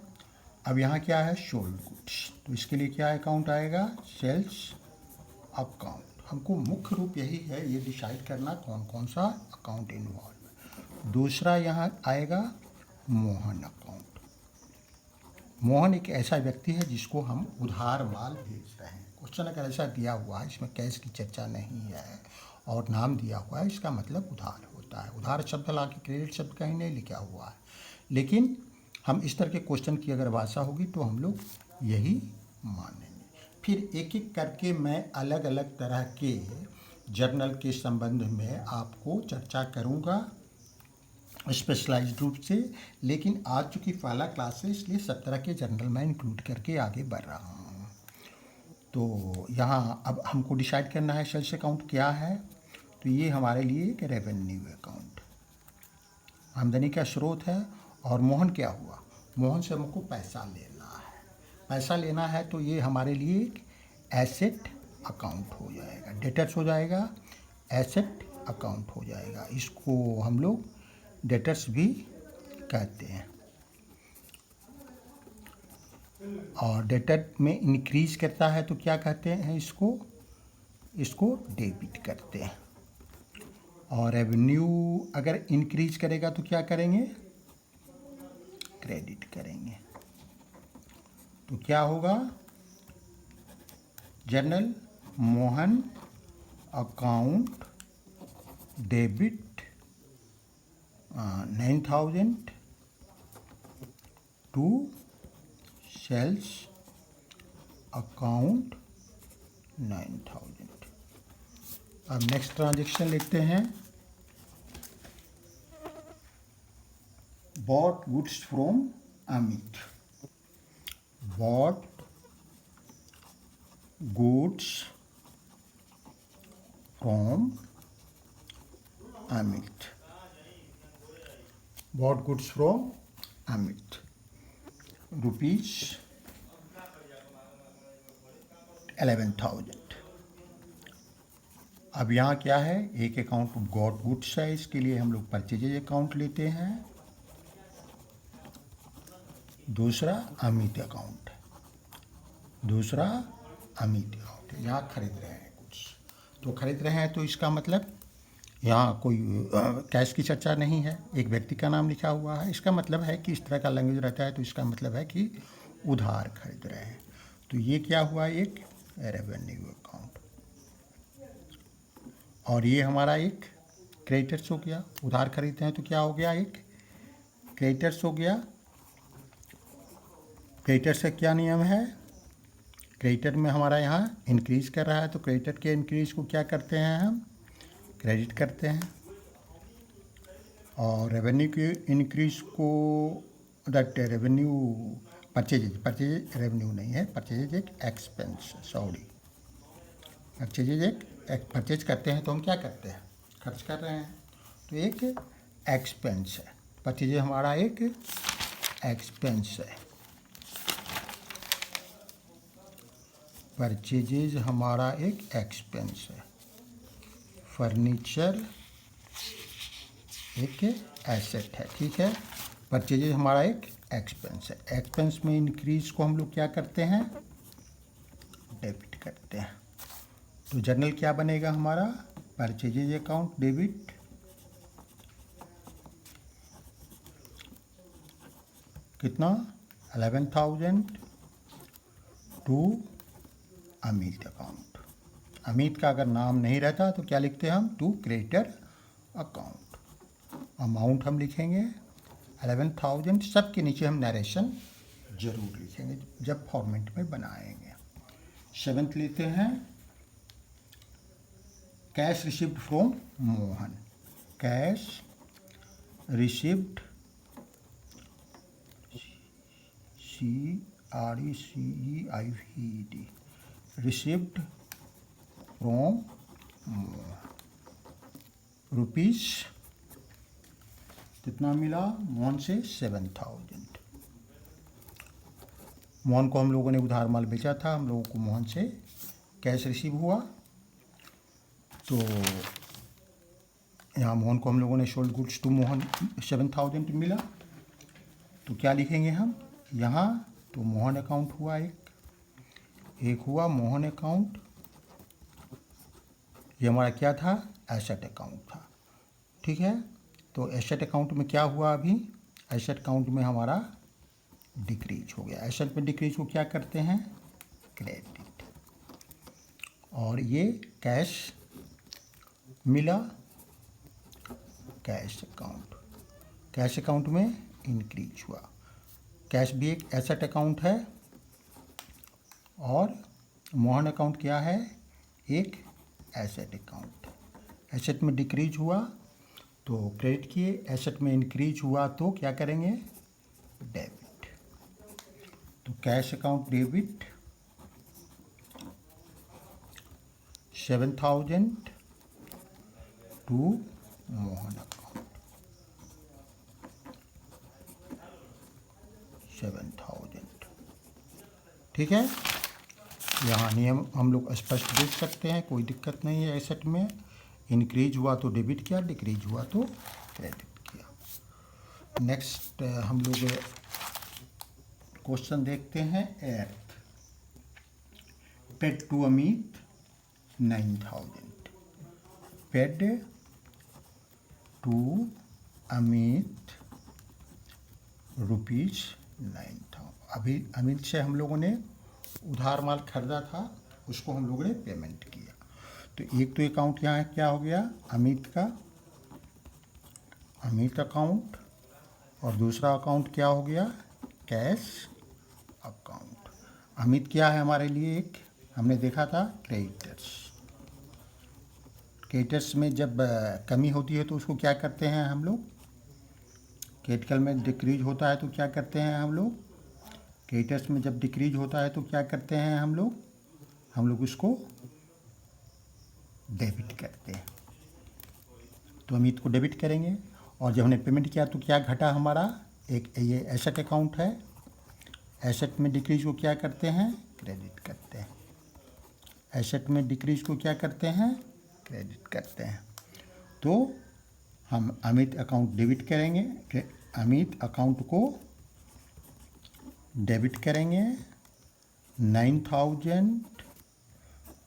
अब यहाँ क्या है? सोल्ड गुड्स, तो इसके लिए क्या अकाउंट आएगा? Sales account. हमको मुख्य रूप यही है ये डिसाइड करना कौन कौन सा अकाउंट इन्वॉल्व है। दूसरा यहाँ आएगा मोहन अकाउंट। मोहन एक ऐसा व्यक्ति है जिसको हम उधार माल भेज रहे हैं। क्वेश्चन अगर ऐसा दिया हुआ है, इसमें कैश की चर्चा नहीं है और नाम दिया हुआ है, इसका मतलब उधार होता है। उधार शब्द ला के क्रेडिट शब्द कहीं नहीं लिखा हुआ है, लेकिन हम इस तरह के क्वेश्चन की अगर भाषा होगी तो हम लोग यही मानेंगे। फिर एक एक करके मैं अलग अलग तरह के जर्नल के संबंध में आपको चर्चा करूँगा स्पेशलाइज्ड रूप से, लेकिन आज चूँकि पहला क्लास है इसलिए सब तरह के जर्नल मैं इंक्लूड करके आगे बढ़ रहा हूँ। तो यहाँ अब हमको डिसाइड करना है सेल्स अकाउंट क्या है। तो ये हमारे लिए एक रेवेन्यू अकाउंट, आमदनी का स्रोत है। और मोहन क्या हुआ? मोहन से हमको पैसा लेना है। पैसा लेना है तो ये हमारे लिए एक एसेट अकाउंट हो जाएगा, डेटर्स हो जाएगा, एसेट अकाउंट हो जाएगा। इसको हम लोग डेटर्स भी कहते हैं। और डेटर में इंक्रीज करता है तो क्या कहते हैं? इसको डेबिट करते हैं। और रेवेन्यू अगर इंक्रीज करेगा तो क्या करेंगे? क्रेडिट करेंगे। तो क्या होगा? Journal Mohan account debit 9,000 to sales account 9,000। अब नेक्स्ट ट्रांजेक्शन लिखते हैं। Bought goods from Amit. Bought goods from Amit. Bought goods from Amit ₹11,000। अब यहाँ क्या है? एक अकाउंट गॉट गुड्स है, इसके लिए हम लोग परचेजेज अकाउंट लेते हैं। दूसरा अमित अकाउंट है, दूसरा अमित अकाउंट है। यहाँ खरीद रहे हैं गुड्स, तो खरीद रहे हैं तो इसका मतलब यहाँ कोई कैश की चर्चा नहीं है, एक व्यक्ति का नाम लिखा हुआ है। इसका मतलब है कि इस तरह का लैंग्वेज रहता है तो इसका मतलब है कि उधार खरीद रहे हैं। तो ये क्या हुआ? एक रेवेन्यू अकाउंट। और ये हमारा एक क्रेडिटर्स हो गया। उधार खरीदते हैं तो क्या हो गया? एक क्रेडिटर्स हो गया। क्रेडिटर से क्या नियम है? क्रेडिटर में हमारा यहाँ इंक्रीज कर रहा है तो क्रेडिटर के इंक्रीज को क्या करते हैं? हम क्रेडिट करते हैं। और रेवेन्यू के इंक्रीज को दैट रेवेन्यू परचेज रेवेन्यू नहीं है, परचेज एक एक्सपेंस, सॉरी परचेज एक परचेज करते हैं तो हम क्या करते हैं? खर्च कर रहे हैं, तो एक एक्सपेंस है। परचेज हमारा एक एक्सपेंस है। परचेजेज हमारा एक एक्सपेंस है। फर्नीचर एक एसेट है, ठीक है। परचेजेज हमारा एक एक्सपेंस है। एक्सपेंस में इंक्रीज को हम लोग क्या करते हैं? करते हैं। तो जर्नल क्या बनेगा हमारा, परचेजेज अकाउंट डेबिट, कितना 11,000 टू अमित अकाउंट। अमित का अगर नाम नहीं रहता तो क्या लिखते हैं हम, टू क्रेडिटर अकाउंट। अमाउंट हम लिखेंगे 11,000, सबके नीचे हम नरेशन जरूर लिखेंगे जब फॉर्मेट में बनाएंगे। 7th लेते हैं, cash received from Mohan. Cash received, CRECEIVED, received from Mohan, rupees कितना मिला मोहन से, 7,000। मोहन को हम लोगों ने उधार माल बेचा था, हम लोगों को मोहन से कैश रिसीव हुआ। तो यहाँ मोहन को हम लोगों ने सोल्ड गुड्स टू मोहन 7,000 मिला। तो क्या लिखेंगे हम यहाँ, तो मोहन अकाउंट हुआ एक हुआ मोहन अकाउंट। ये हमारा क्या था, एसेट अकाउंट था, ठीक है। तो एसेट अकाउंट में क्या हुआ, अभी एसेट अकाउंट में हमारा डिक्रीज हो गया। एसेट में डिक्रीज को क्या करते हैं, क्रेडिट। और ये कैश मिला, कैश अकाउंट में इंक्रीज हुआ। कैश भी एक एसेट अकाउंट है और मोहन अकाउंट क्या है, एक एसेट अकाउंट। एसेट में डिक्रीज हुआ तो क्रेडिट किए, एसेट में इंक्रीज हुआ तो क्या करेंगे, डेबिट। तो cash account debit 7,000 to Mohan account 7,000, ठीक है। यहाँ नियम हम लोग स्पष्ट देख सकते हैं, कोई दिक्कत नहीं है। एसेट में इंक्रीज हुआ तो डेबिट किया, डिक्रीज हुआ तो क्रेडिट किया। नेक्स्ट हम लोग क्वेश्चन देखते हैं। 8th, paid to Amit 9,000, paid to Amit rupees 9,000। अभी अमित से हम लोगों ने उधार माल खरीदा था, उसको हम लोगों ने पेमेंट किया। तो एक तो अकाउंट यहाँ क्या हो गया, अमित का अमित अकाउंट, और दूसरा अकाउंट क्या हो गया, कैश अकाउंट। अमित क्या है हमारे लिए, एक हमने देखा था क्रेडिटर्स। क्रेडिटर्स में जब कमी होती है तो उसको क्या करते हैं हम लोग, क्रेडिटल में डिक्रीज होता है तो क्या करते हैं हम लोग, क्रेडिटर्स में जब डिक्रीज होता है तो क्या करते हैं हम लोग उसको डेबिट करते हैं। तो अमित को डेबिट करेंगे। और जब हमने पेमेंट किया तो क्या घटा हमारा, एक ये एसेट अकाउंट है, एसेट में डिक्रीज को क्या करते हैं, क्रेडिट करते हैं। एसेट में डिक्रीज को क्या करते हैं, क्रेडिट करते हैं। तो हम अमित अकाउंट डेबिट करेंगे, अमित अकाउंट को डेबिट करेंगे 9,000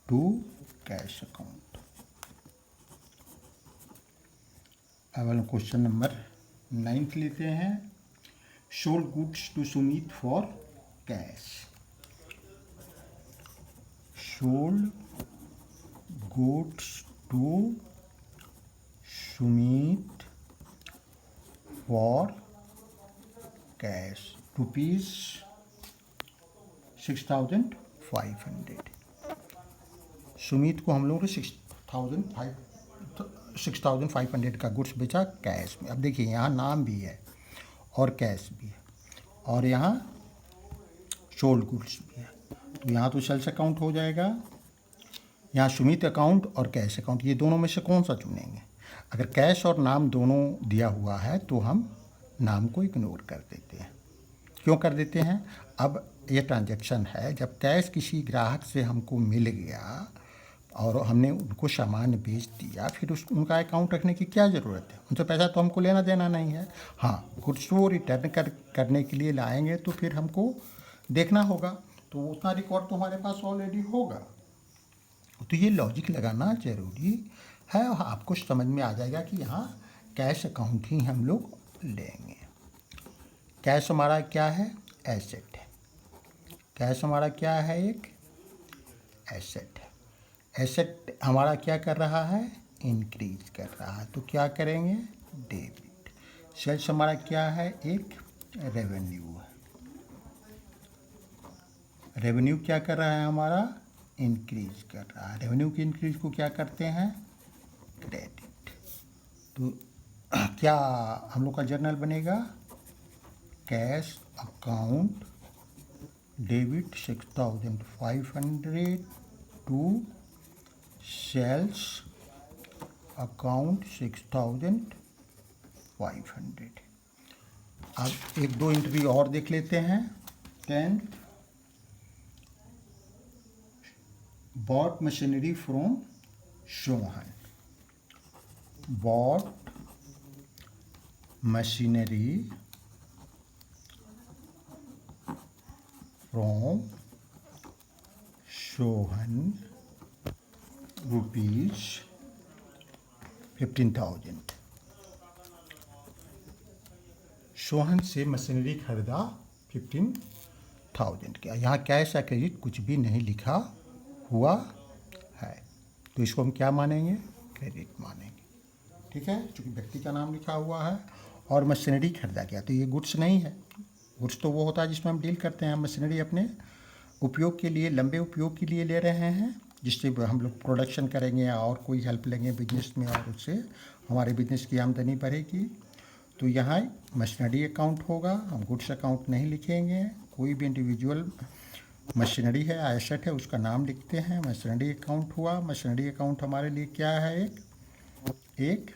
टू कैश अकाउंट। अब हम क्वेश्चन नंबर 9 लेते हैं। Sold goods to Sumit for cash. Sold goods to Sumit for cash rupees 6,500। Sumit को हम लोगों ने 6,500 का गुड्स बेचा कैश में। अब देखिए यहाँ नाम भी है और कैश भी है और यहाँ सोल्ड गुड्स भी है, तो यहाँ तो सेल्स अकाउंट हो जाएगा। यहाँ सुमित अकाउंट और कैश अकाउंट, ये दोनों में से कौन सा चुनेंगे। अगर कैश और नाम दोनों दिया हुआ है तो हम नाम को इग्नोर कर देते हैं। क्यों कर देते हैं, अब ये ट्रांजैक्शन है, जब कैश किसी ग्राहक से हमको मिल गया और हमने उनको सामान बेच दिया, फिर उनका अकाउंट रखने की क्या ज़रूरत है, उनसे पैसा तो हमको लेना देना नहीं है। हाँ, गुड्स को रिटर्न करने के लिए लाएंगे तो फिर हमको देखना होगा, तो उतना रिकॉर्ड तो हमारे पास ऑलरेडी होगा। तो ये लॉजिक लगाना ज़रूरी है, आपको समझ में आ जाएगा कि यहाँ कैश अकाउंट ही हम लोग लेंगे। कैश हमारा क्या है? एसेट है। कैश हमारा क्या है? एक एसेट है। एसेट हमारा क्या कर रहा है? इंक्रीज कर रहा है, तो क्या करेंगे? डेबिट। सेल्स हमारा क्या है? एक रेवेन्यू है। रेवेन्यू क्या कर रहा है? हमारा इंक्रीज कर रहा है। रेवेन्यू की इंक्रीज को क्या करते हैं? क्रेडिट। तो क्या हम लोग का जर्नल बनेगा? Cash account debit 6,500 to sales account 6,500। अब एक दो एंट्री और देख लेते हैं। 10th, bought machinery from Sohan. Bought machinery from Sohan rupees 15,000। Sohan से मशीनरी खरीदा 15,000 का। यहाँ कैश या क्रेडिट कुछ भी नहीं लिखा हुआ है, तो इसको हम क्या मानेंगे? क्रेडिट मानेंगे। ठीक है, क्योंकि व्यक्ति का नाम लिखा हुआ है और मशीनरी खरीदा गया, तो ये गुड्स नहीं है। गुड्स तो वो होता है जिसमें हम डील करते हैं। मशीनरी अपने उपयोग के लिए, लंबे उपयोग के लिए ले रहे हैं, जिससे हम लोग प्रोडक्शन करेंगे और कोई हेल्प लेंगे बिजनेस में, और उससे हमारे बिजनेस की आमदनी बढ़ेगी। तो यहाँ मशीनरी अकाउंट होगा, हम गुड्स अकाउंट नहीं लिखेंगे। कोई भी इंडिविजुअल मशीनरी है, एसेट है, उसका नाम लिखते हैं। मशीनरी अकाउंट हुआ। मशीनरी अकाउंट हमारे लिए क्या है? एक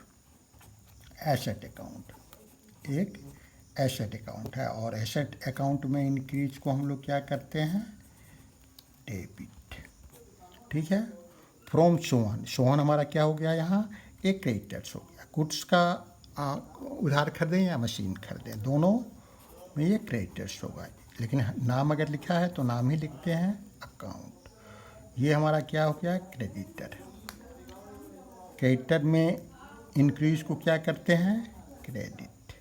एसेट अकाउंट, एक एसेट अकाउंट है। और एसेट अकाउंट में इंक्रीज को हम लोग क्या करते हैं? डेबिट। ठीक है। फ्रॉम सोहन, सोहन हमारा क्या हो गया? यहाँ एक क्रेडिटर्स हो गया। गुड्स का उधार खरीदें या मशीन खरीदें, दोनों में ये क्रेडिटर्स होगा। लेकिन नाम अगर लिखा है तो नाम ही लिखते हैं अकाउंट। ये हमारा क्या हो गया? क्रेडिटर। क्रेडिटर में इंक्रीज को क्या करते हैं? क्रेडिट।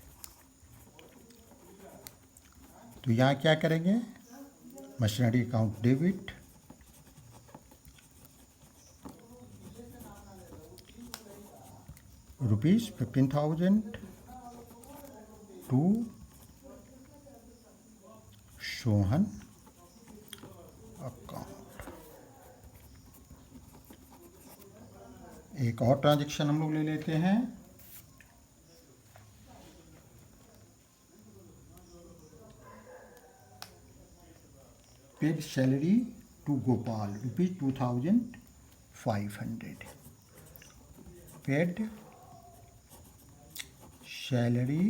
तो यहाँ क्या करेंगे? Machinery account debit, rupees 15,000 to Sohan account. एक और ट्रांजैक्शन हम लोग ले लेते हैं। Paid salary to Gopal rupees 2,500। Paid salary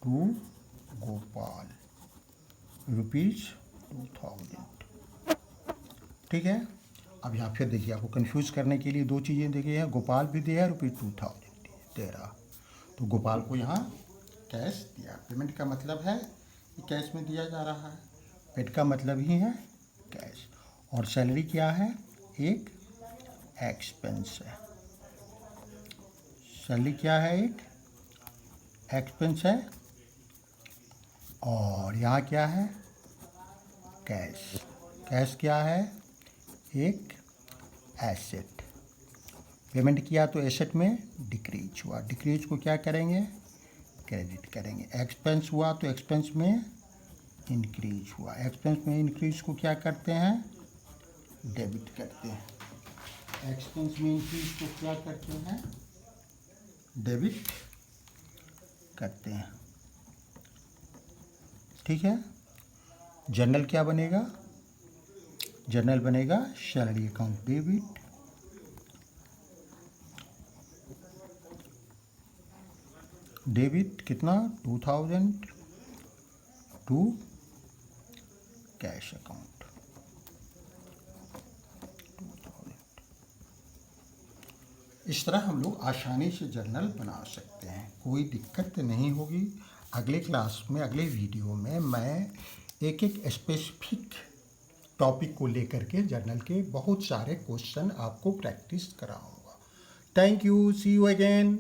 to Gopal rupees 2,000। ठीक है। अब यहाँ फिर देखिए, आपको कंफ्यूज करने के लिए दो चीज़ें देखिए हैं। गोपाल भी दिया है, रुपीज़ 2,000 दे रहा, तो गोपाल को यहाँ कैश दिया। पेमेंट का मतलब है कि कैश में दिया जा रहा है। पेड का मतलब ही है कैश। और सैलरी क्या है? एक एक्सपेंस है। सैलरी क्या है? एक एक्सपेंस है। और यहाँ क्या है? कैश। कैश क्या है? एक एसेट। पेमेंट किया तो एसेट में डिक्रीज हुआ। डिक्रीज को क्या करेंगे? क्रेडिट करेंगे। एक्सपेंस हुआ तो एक्सपेंस में इंक्रीज हुआ। एक्सपेंस में इंक्रीज को क्या करते हैं? डेबिट करते हैं। एक्सपेंस में इंक्रीज को क्या करते हैं? डेबिट करते हैं। ठीक है। जर्नल क्या बनेगा? जर्नल बनेगा सैलरी अकाउंट डेबिट, डेबिट कितना? 2,000 टू कैश अकाउंट 2,000। इस तरह हम लोग आसानी से जर्नल बना सकते हैं, कोई दिक्कत नहीं होगी। अगले क्लास में, अगले वीडियो में मैं एक एक स्पेसिफिक टॉपिक को लेकर के जर्नल के बहुत सारे क्वेश्चन आपको प्रैक्टिस कराऊंगा। Thank you, see you again.